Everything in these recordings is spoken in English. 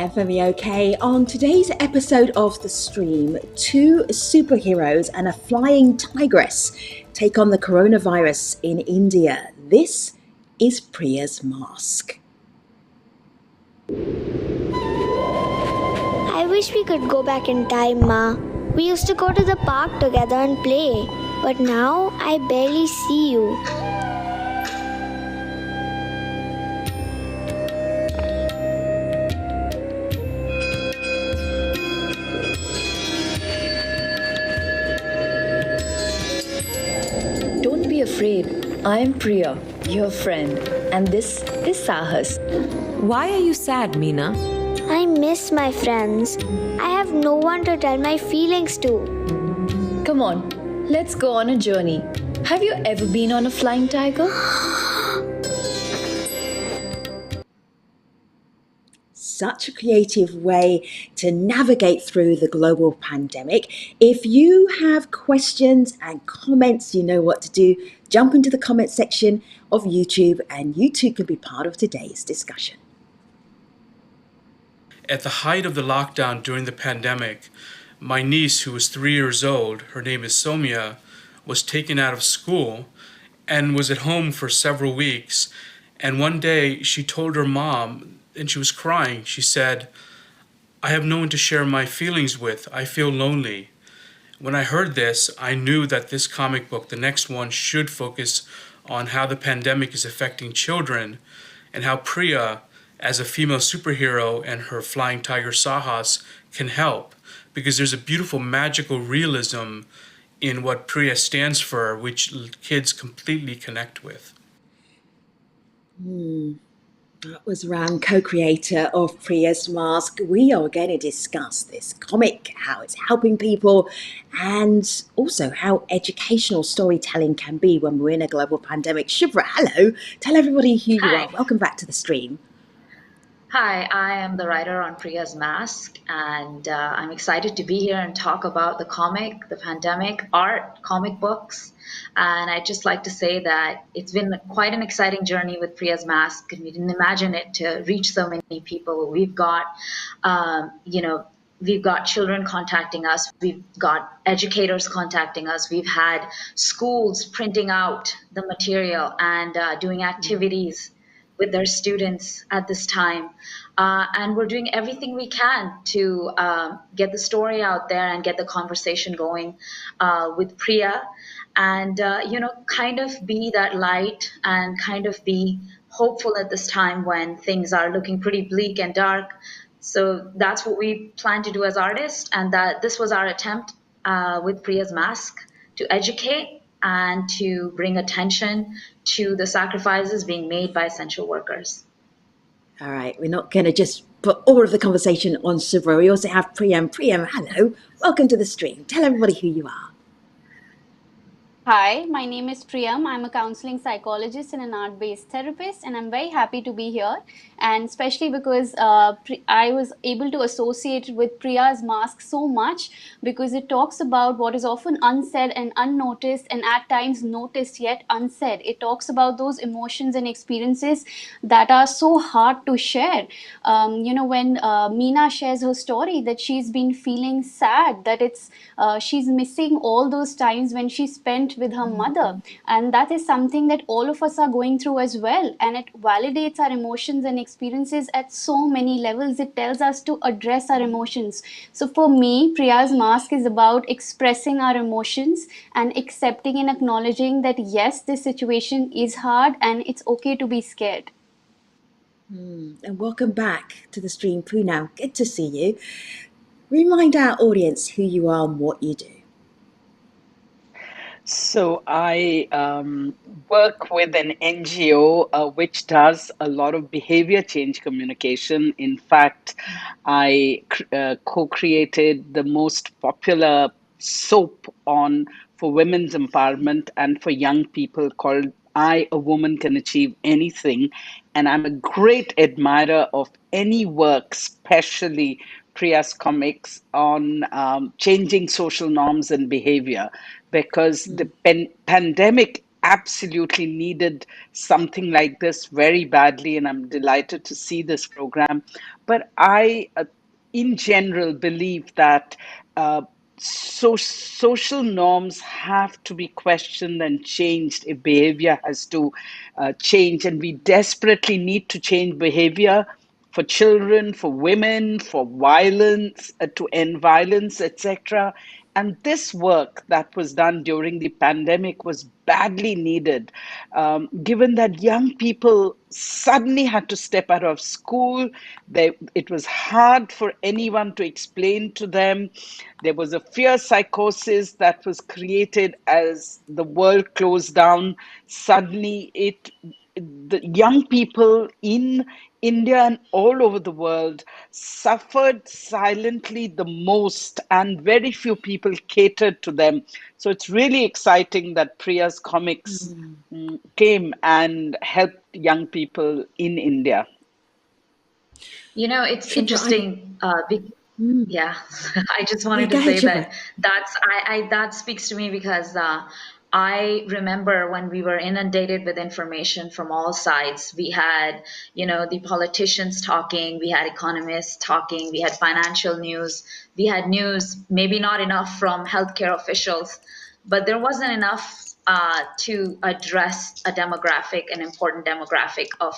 Definitely okay. On today's episode of The Stream, two superheroes and a flying tigress take on the coronavirus in India. This is Priya's mask. I wish we could go back in time, Ma. We used to go to the park together and play, but now I barely see you. Don't be afraid. I'm Priya, your friend, and this is Sahas. Why are you sad, Meena? I miss my friends. I have no one to tell my feelings to. Come on, let's go on a journey. Have you ever been on a flying tiger? Such a creative way to navigate through the global pandemic. If you have questions and comments, you know what to do. Jump into the comment section of YouTube and you too can be part of today's discussion. At the height of the lockdown during the pandemic, my niece, who was 3 years old, her name is Somya, was taken out of school and was at home for several weeks. And one day she told her mom, and she was crying, she said, "I have no one to share my feelings with. I feel lonely." When I heard this, I knew that this comic book, the next one, should focus on how the pandemic is affecting children and how Priya, as a female superhero, and her flying tiger Sahas can help, because there's a beautiful magical realism in what Priya stands for, which kids completely connect with. That was Ram, co-creator of Priya's Mask. We are going to discuss this comic, how it's helping people, and also how educational storytelling can be when we're in a global pandemic. Shubhra, hello. Tell everybody who you are. Welcome back to the stream. Hi, I am the writer on Priya's Mask, and I'm excited to be here and talk about the comic, the pandemic, art, comic books. And I'd just like to say that it's been quite an exciting journey with Priya's Mask, and we didn't imagine it to reach so many people. We've got, we've got children contacting us, we've got educators contacting us, we've had schools printing out the material and doing activities with their students at this time. And we're doing everything we can to get the story out there and get the conversation going with Priya and, kind of be that light and kind of be hopeful at this time when things are looking pretty bleak and dark. So that's what we plan to do as artists, and that this was our attempt with Priya's Mask to educate and to bring attention to the sacrifices being made by essential workers. All right, we're not going to just put all of the conversation on Shubhra. We also have Priyam. Priyam, hello. Welcome to the stream. Tell everybody who you are. Hi, my name is Priyam. I'm a counseling psychologist and an art-based therapist, and I'm very happy to be here. And especially because I was able to associate with Priya's Mask so much, because it talks about what is often unsaid and unnoticed, and at times noticed yet unsaid. It talks about those emotions and experiences that are so hard to share. When Meena shares her story that she's been feeling sad, that she's missing all those times when she spent with her mother, and that is something that all of us are going through as well, and it validates our emotions and experiences at so many levels. It tells us to address our emotions. So for me, Priya's Mask is about expressing our emotions and accepting and acknowledging that yes, this situation is hard and it's okay to be scared. And welcome back to the stream, Poonam. Good to see you. Remind our audience who you are and what you do. So I work with an NGO which does a lot of behavior change communication. In fact, I co-created the most popular soap for women's empowerment and for young people called I, a Woman Can Achieve Anything. And I'm a great admirer of any work, especially Priya's comics, on changing social norms and behavior, because the pandemic absolutely needed something like this very badly, and I'm delighted to see this program. But I, in general, believe that social norms have to be questioned and changed if behavior has to change. And we desperately need to change behavior for children, for women, for violence, to end violence, etc. And this work that was done during the pandemic was badly needed, given that young people suddenly had to step out of school. It was hard for anyone to explain to them. There was a fear psychosis that was created as the world closed down. Suddenly, the young people in India and all over the world suffered silently the most, and very few people catered to them. So it's really exciting that Priya's comics came and helped young people in India. It's Shubhra, I, interesting. Yeah, I just yeah, wanted to go ahead, say Shubhra. that that speaks to me because I remember when we were inundated with information from all sides. We had, the politicians talking, we had economists talking, we had financial news, we had news, maybe not enough from healthcare officials, but there wasn't enough to address an important demographic of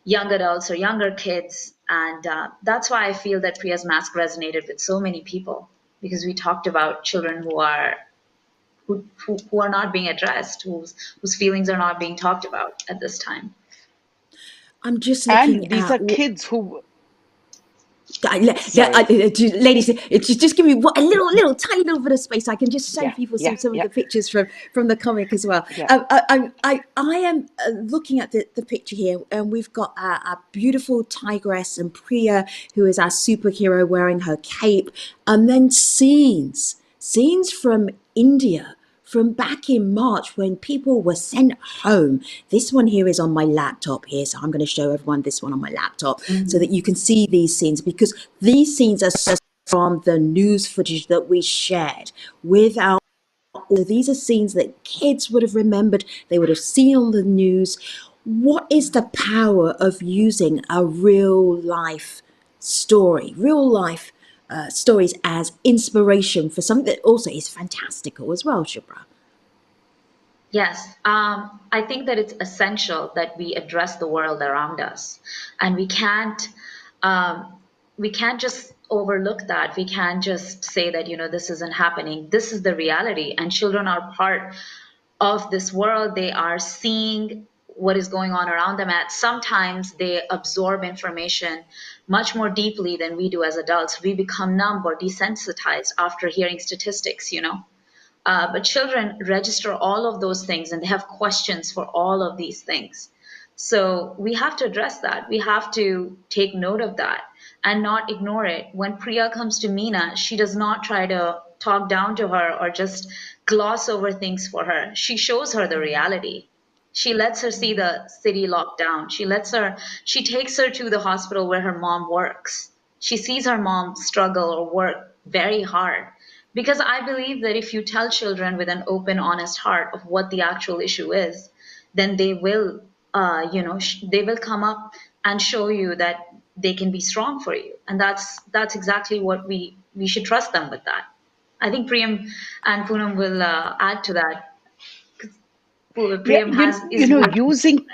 young adults or younger kids. And that's why I feel that Priya's Mask resonated with so many people, because we talked about children who are not being addressed, whose feelings are not being talked about at this time. I'm just looking And these at are kids who, sorry, ladies, just give me a little tiny little bit of space. I can just show yeah, people yeah, some of yeah, the pictures from the comic as well. yeah. I am looking at the picture here, and we've got a beautiful tigress and Priya, who is our superhero wearing her cape, and then scenes from India from back in March when people were sent home. This one here is on my laptop here, so I'm going to show everyone this one on my laptop so that you can see these scenes, because these scenes are from the news footage that we shared with our. These are scenes that kids would have remembered, they would have seen on the news. What is the power of using a real life story, real life stories as inspiration for something that also is fantastical as well, Shubhra? Yes, I think that it's essential that we address the world around us, and um, we can't just overlook that. We can't just say that this isn't happening. This is the reality, and children are part of this world. They are seeing what is going on around them. And sometimes they absorb information much more deeply than we do as adults. We become numb or desensitized after hearing statistics. But children register all of those things and they have questions for all of these things. So we have to address that. We have to take note of that and not ignore it. When Priya comes to Meena, she does not try to talk down to her or just gloss over things for her. She shows her the reality. She lets her see the city locked down. She takes her to the hospital where her mom works. She sees her mom struggle or work very hard. Because I believe that if you tell children with an open, honest heart of what the actual issue is, then they will come up and show you that they can be strong for you. And that's exactly what we should trust them with that. I think Priyam and Poonam will add to that. Yeah, Priyam has you is know, working.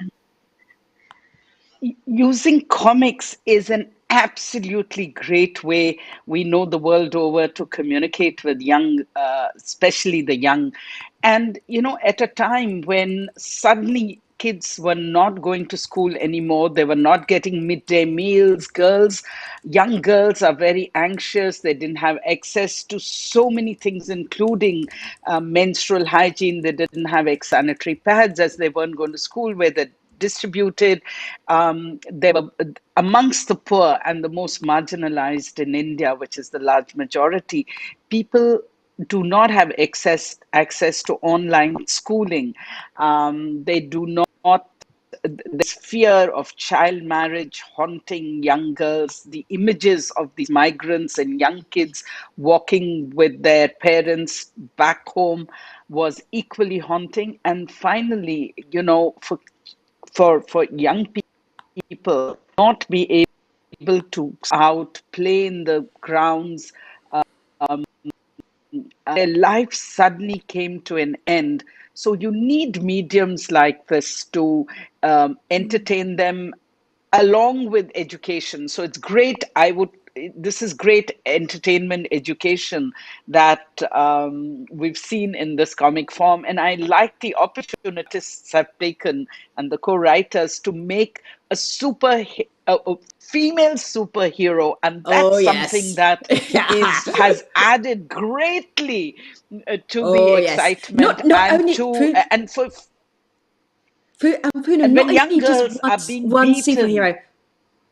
using comics is an absolutely great way, we know, the world over, to communicate with young, especially the young. And at a time when suddenly kids were not going to school anymore, they were not getting midday meals. Young girls are very anxious. They didn't have access to so many things, including menstrual hygiene. They didn't have sanitary pads, as they weren't going to school, where they distributed. They were amongst the poor and the most marginalized in India, which is the large majority. People do not have access to online schooling. They do not this fear of child marriage haunting young girls, the images of these migrants and young kids walking with their parents back home was equally haunting. And finally, for young people not be able to out play in the grounds, their life suddenly came to an end. So you need mediums like this to entertain them along with education. So it's great. This is great entertainment education that we've seen in this comic form. And I like the opportunists have taken and the co-writers to make a female superhero. And Oh that's something yes. that has added greatly to the Oh yes. excitement Not only Poonam, and not when young only just girls are being one beaten. superhero,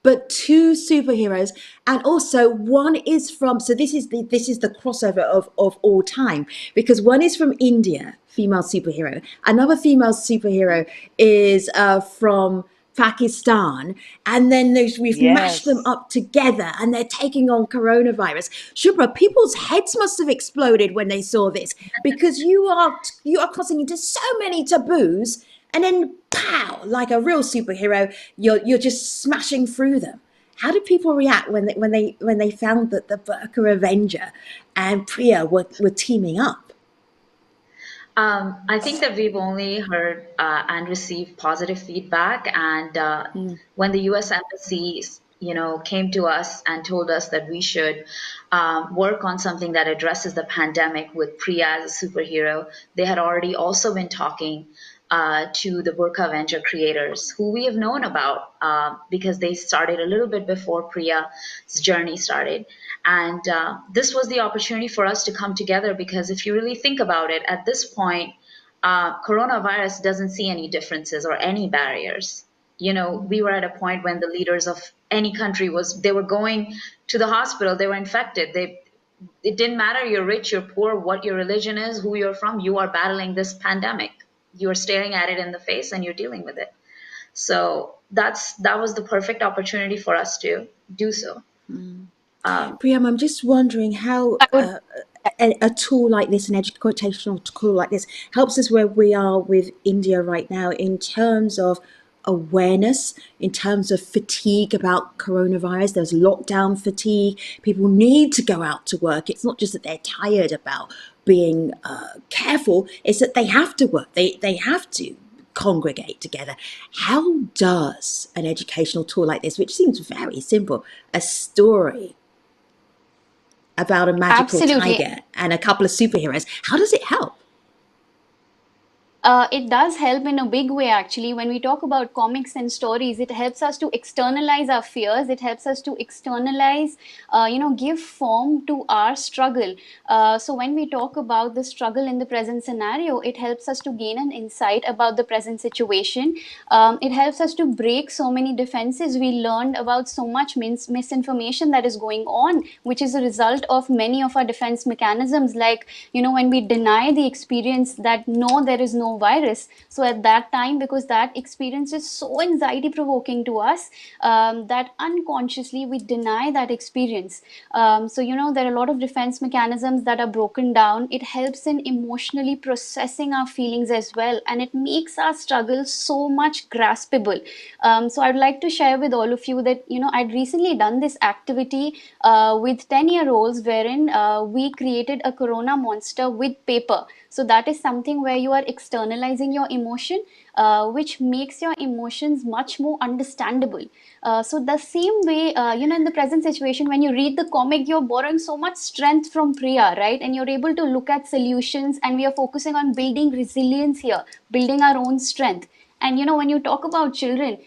but two superheroes, and also one is from. So this is the crossover of all time, because one is from India, female superhero. Another female superhero is from Pakistan, and then we've mashed them Yes. up together, and they're taking on coronavirus. Shubhra, people's heads must have exploded when they saw this, because you are crossing into so many taboos, and then pow, like a real superhero, you're just smashing through them. How did people react when they found that the Burqa Avenger and Priya were teaming up? I think that we've only heard and received positive feedback. And when the U.S. Embassy, came to us and told us that we should work on something that addresses the pandemic with Priya as a superhero, they had already also been talking to the Burqa Avenger creators, who we have known about because they started a little bit before Priya's journey started. And this was the opportunity for us to come together, because if you really think about it, at this point, coronavirus doesn't see any differences or any barriers. We were at a point when the leaders of any country they were going to the hospital, they were infected. It didn't matter you're rich, you're poor, what your religion is, who you're from, you are battling this pandemic. You are staring at it in the face and you're dealing with it. So that was the perfect opportunity for us to do so. Priyam, I'm just wondering how I would a tool like this, an educational tool like this, helps us where we are with India right now in terms of awareness, in terms of fatigue about coronavirus. There's lockdown fatigue. People need to go out to work. It's not just that they're tired about being careful, it's that they have to work. They have to congregate together. How does an educational tool like this, which seems very simple, a story about a magical absolutely. tiger and a couple of superheroes, how does it help? It does help in a big way, actually. When we talk about comics and stories, it helps us to externalize our fears. It helps us to externalize, give form to our struggle. So when we talk about the struggle in the present scenario, it helps us to gain an insight about the present situation. It helps us to break so many defenses. We learned about so much misinformation that is going on, which is a result of many of our defense mechanisms. Like, when we deny the experience that no, there is no virus. So at that time, because that experience is so anxiety provoking to us, that unconsciously we deny that experience. So there are a lot of defense mechanisms that are broken down. It helps in emotionally processing our feelings as well, and it makes our struggle so much graspable. So I'd like to share with all of you that I'd recently done this activity with 10-year-olds, wherein we created a corona monster with paper. So that is something where you are externalizing your emotion, which makes your emotions much more understandable. So the same way, in the present situation, when you read the comic, you're borrowing so much strength from Priya, right? And you're able to look at solutions, and we are focusing on building resilience here, building our own strength. And when you talk about children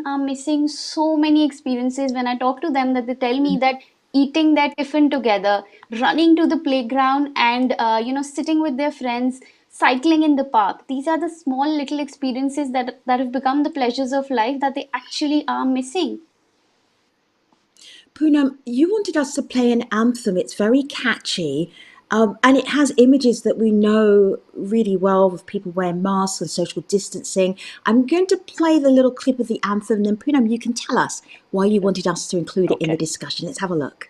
are missing so many experiences. When I talk to them, that they tell me that eating their tiffin together, running to the playground, and sitting with their friends, cycling in the park. These are the small little experiences that have become the pleasures of life that they actually are missing. Poonam, you wanted us to play an anthem. It's very catchy. And it has images that we know really well with people wearing masks and social distancing. I'm going to play the little clip of the anthem, and then Poonam, you can tell us why you wanted us to include it in the Okay. discussion. Let's have a look.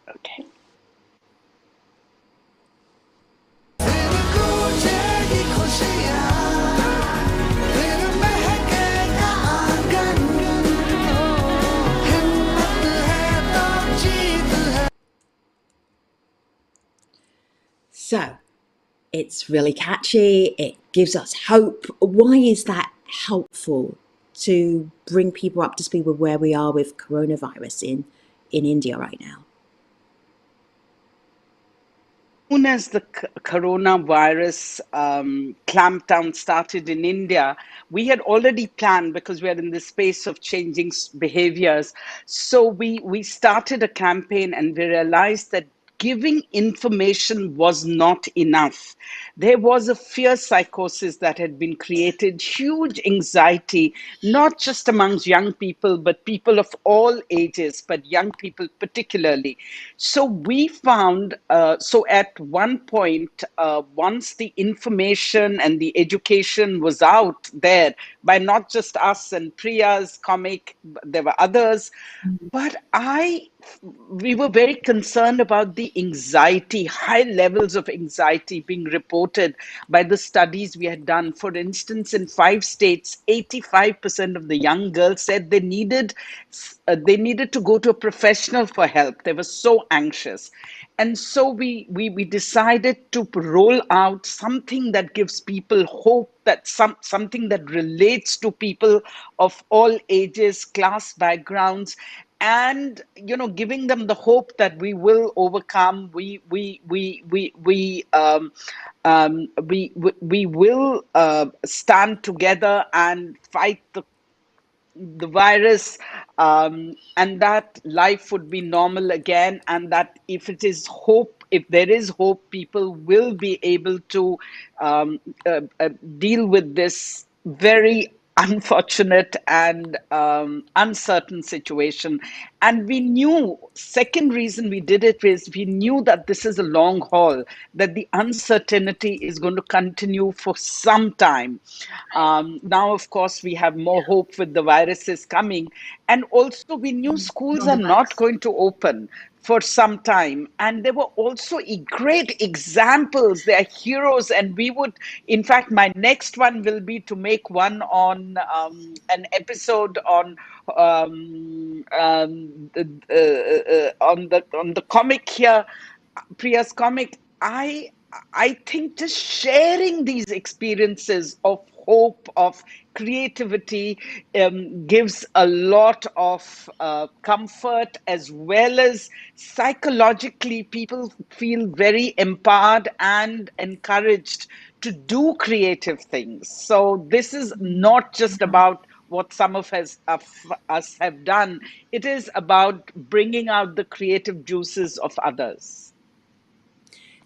Okay. So, it's really catchy. It gives us hope. Why is that helpful to bring people up to speed with where we are with coronavirus in India right now? Soon as the coronavirus clampdown started in India, we had already planned because we are in the space of changing behaviors. So we started a campaign and we realized that giving information was not enough. There was a fear psychosis that had been created, huge anxiety, not just amongst young people, but people of all ages, but young people particularly. So we found, so at one point, once the information and the education was out there by not just us and Priya's comic, there were others, but we were very concerned about the anxiety, high levels of anxiety being reported by the studies we had done. For instance, in 5 states, 85% of the young girls said they needed to go to a professional for help. They were so anxious. And so we decided to roll out something that gives people hope, that something that relates to people of all ages, class backgrounds, and giving them the hope that we will overcome. We will stand together and fight the virus, and that life would be normal again, and that if there is hope, people will be able to deal with this very unfortunate and uncertain situation. And we knew, second reason we did it is we knew that this is a long haul, that the uncertainty is going to continue for some time. Now, of course, we have more hope with the viruses coming. And also, we knew schools are not going to open for some time. And there were also great examples. They are heroes. And in fact, my next one will be to make one on an episode on the comic here, Priya's comic. I think just sharing these experiences of hope, of creativity, gives a lot of comfort, as well as psychologically, people feel very empowered and encouraged to do creative things. So this is not just about what some of us have done. It is about bringing out the creative juices of others.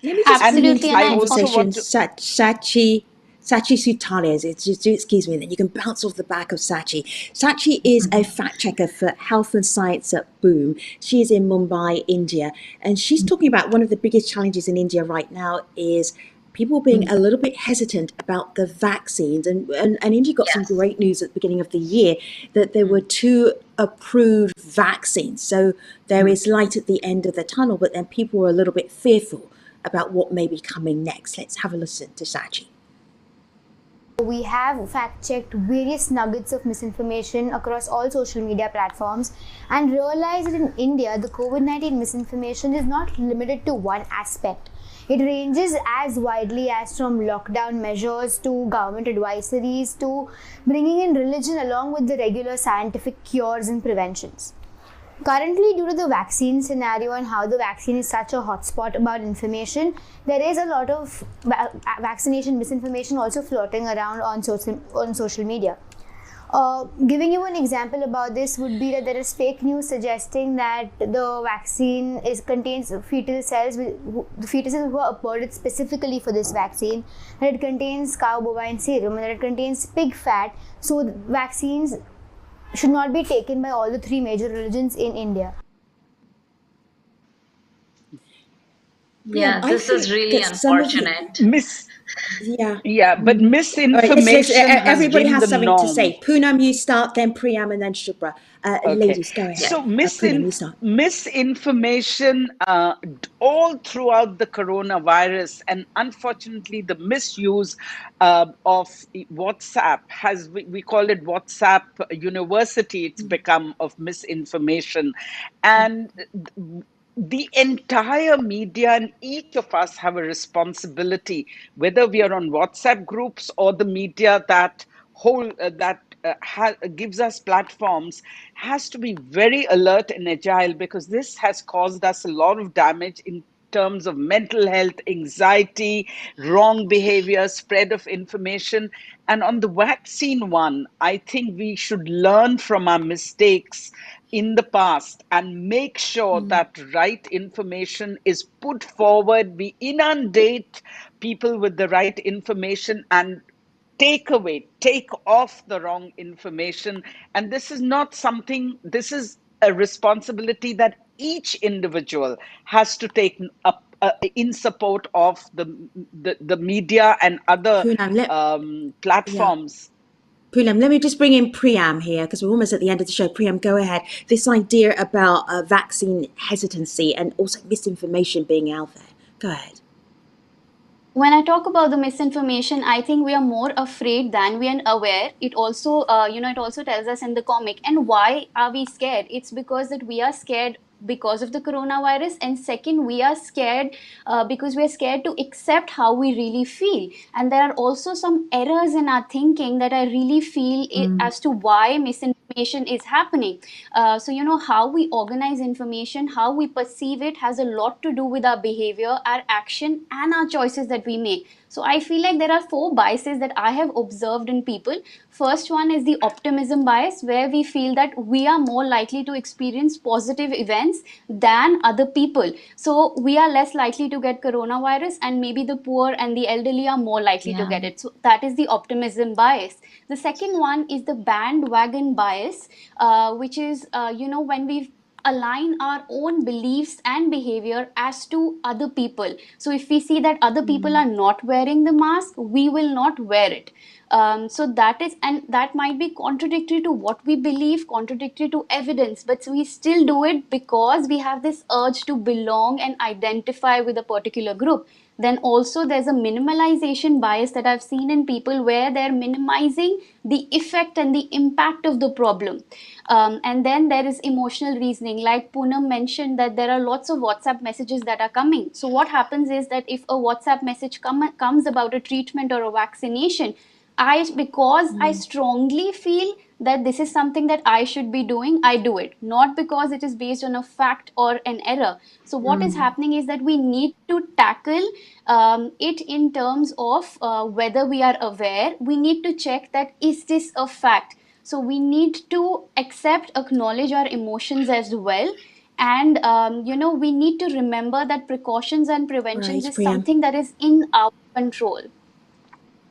Let me just bring into Absolutely, the and I I also also conversation want to. Sachi Sutales. It's just, excuse me, and then you can bounce off the back of Sachi. Sachi is a fact checker for Health and Science at Boom. She is in Mumbai, India, and she's talking about one of the biggest challenges in India right now is people being a little bit hesitant about the vaccines. And India got some Yes. great news at the beginning of the year that there were 2 approved vaccines. So there is light at the end of the tunnel, but then people were a little bit fearful about what may be coming next. Let's have a listen to Sachi. We have fact-checked various nuggets of misinformation across all social media platforms and realized that in India, the COVID-19 misinformation is not limited to one aspect. It ranges as widely as from lockdown measures to government advisories to bringing in religion along with the regular scientific cures and preventions. Currently, due to the vaccine scenario and how the vaccine is such a hotspot about information, there is a lot of vaccination misinformation also floating around on social media. Giving you an example about this would be that there is fake news suggesting that the vaccine contains fetal cells, the fetuses who are aborted specifically for this vaccine, that it contains cow bovine serum, and that it contains pig fat. So vaccines should not be taken by all the 3 major religions in India. Priyam, Yeah, I this is think really that some of the unfortunate. Miss, yeah. yeah, but All right, misinformation has everybody been has the something to norm. say. Poonam, you start, then Priyam, and then Shubhra. Okay. Ladies, go ahead. So Poonam, you start. misinformation all throughout the coronavirus, and unfortunately, the misuse of WhatsApp we call it WhatsApp University. It's become of misinformation, and the entire media and each of us have a responsibility, whether we are on WhatsApp groups or the media that whole that gives us platforms, has to be very alert and agile, because this has caused us a lot of damage in terms of mental health, anxiety, wrong behavior, spread of information. And on the vaccine one, I think we should learn from our mistakes in the past and make sure that right information is put forward. We inundate people with the right information and take off the wrong information. And this is not something, this is a responsibility that each individual has to take up in support of the media and other Poonam, yeah. platforms. Priyam, let me just bring in Priyam here because we're almost at the end of the show. Priyam, go ahead. This idea about vaccine hesitancy and also misinformation being out there. Go ahead. When I talk about the misinformation, I think we are more afraid than we are aware. It also, it also tells us in the comic. And why are we scared? It's because that we are scared because of the coronavirus, and second, we are scared because we are scared to accept how we really feel. And there are also some errors in our thinking that I really feel as to why misinformation is happening. So how we organize information, how we perceive it, has a lot to do with our behavior, our action, and our choices that we make. So I feel like there are 4 biases that I have observed in people. First one is the optimism bias, where we feel that we are more likely to experience positive events than other people. So we are less likely to get coronavirus, and maybe the poor and the elderly are more likely to Yeah. get it. So that is the optimism bias. The second one is the bandwagon bias, which is, when we align our own beliefs and behavior as to other people. So if we see that other people are not wearing the mask, we will not wear it. So that is, and that might be contradictory to what we believe, contradictory to evidence, but we still do it because we have this urge to belong and identify with a particular group. Then also there's a minimalization bias that I've seen in people, where they're minimizing the effect and the impact of the problem. And then there is emotional reasoning, like Poonam mentioned, that there are lots of WhatsApp messages that are coming. So what happens is that if a WhatsApp message comes about a treatment or a vaccination, I strongly feel that this is something that I should be doing, I do it, not because it is based on a fact or an error. So what is happening is that we need to tackle it in terms of whether we are aware. We need to check that, is this a fact? So we need to accept, acknowledge our emotions as well. And we need to remember that precautions and Right, preventions is Priyam. something that is in our control.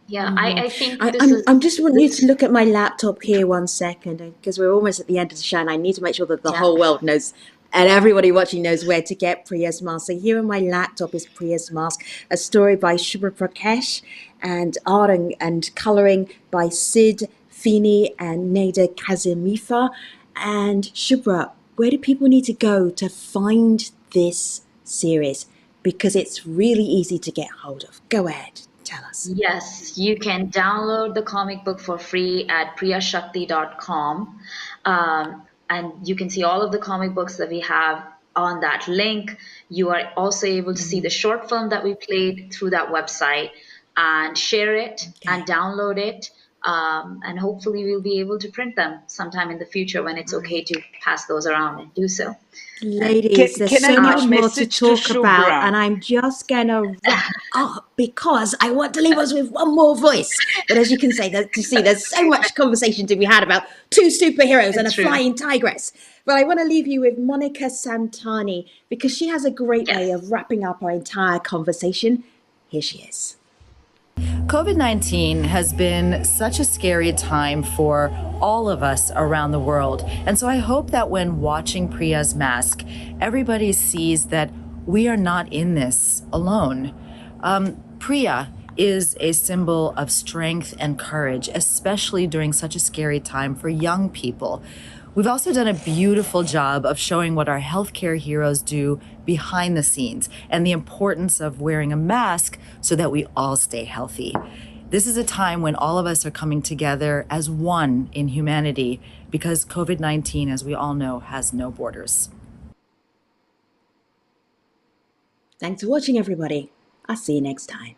Yeah, I think I'm just want you to look at my laptop here 1 second, because we're almost at the end of the show, and I need to make sure that the Yeah. whole world knows and everybody watching knows where to get Priya's mask. So here on my laptop is Priya's mask, a story by Shubhra Prakash, and art and colouring by Sid Feeney and Neda Kazimifa. And Shubhra, where do people need to go to find this series? Because it's really easy to get hold of. Go ahead, tell us. Yes, you can download the comic book for free at priyashakti.com. And you can see all of the comic books that we have on that link. You are also able to see the short film that we played through that website, and share it and download it. And hopefully we'll be able to print them sometime in the future when it's okay to pass those around and do so. Ladies, there's Can I so give a much more to message to talk about, Shubhra? and I'm just going to wrap up because I want to leave us with one more voice. But as you can see, there's so much conversation to be had about 2 superheroes and a True. flying tigress. But I want to leave you with Monica Santani because she has a great way of wrapping up our entire conversation. Here she is. COVID-19 has been such a scary time for all of us around the world. And so I hope that when watching Priya's mask, everybody sees that we are not in this alone. Priya is a symbol of strength and courage, especially during such a scary time for young people. We've also done a beautiful job of showing what our healthcare heroes do behind the scenes and the importance of wearing a mask so that we all stay healthy. This is a time when all of us are coming together as one in humanity because COVID-19, as we all know, has no borders. Thanks for watching, everybody. I'll see you next time.